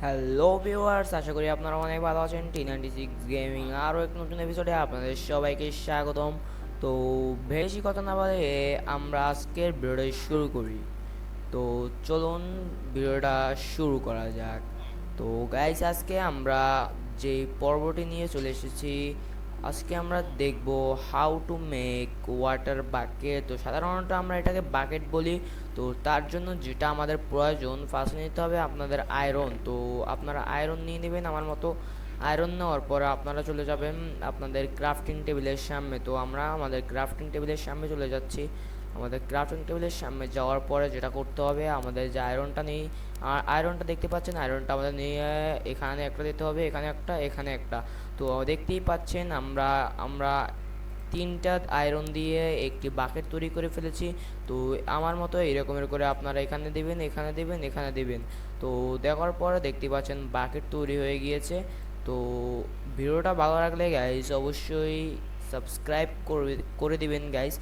Hello viewers, আশা করি আপনারা অনেক ভালো আছেন। T96 গেমিং আরও এক নতুন এপিসোডে আপনাদের সবাইকে স্বাগতম। তো বেশি কথা না বলে আমরা আজকের ভিডিওটা শুরু করি। তো চলুন ভিডিওটা শুরু করা যাক। তো গাইস, আজকে আমরা যে পর্বটি নিয়ে চলে এসেছি, আজকে আমরা দেখব how to make water bucket. তো সাধারণত আমরা এটাকে বাকেট বলি। তো তার জন্য যেটা আমাদের প্রয়োজন, ফার্স্ট নিতে হবে আপনাদের আয়রন। তো আপনারা আয়রন নিয়ে নেবেন আমার মতো। আয়রন নেওয়ার পরে আপনারা চলে যাবেন আপনাদের ক্রাফটিং টেবিলের সামনে। তো আমরা আমাদের ক্রাফটিং টেবিলের সামনে চলে যাচ্ছি। আমাদের ক্রাফটিং টেবিলের সামনে যাওয়ার পরে যেটা করতে হবে, আমাদের যে আয়রনটা নেই, আয়রনটা দেখতে পাচ্ছেন, আয়রনটা আমাদের নিয়ে এখানে একটা দিতে হবে, এখানে একটা, এখানে একটা। তো দেখতেই পাচ্ছেন আমরা আমরা তিনটা আয়রন দিয়ে একটি বাকেট তৈরি করে ফেলেছি। তো আমার মতো এরকমের করে আপনারা এখানে দেবেন, এখানে দেবেন, এখানে দেবেন। তো দেওয়ার পরে দেখতে পাচ্ছেন বাকেট তৈরি হয়ে গিয়েছে। তো ভিডিওটা ভালো লাগলে গাইস অবশ্যই সাবস্ক্রাইব করে দিবেন গাইস।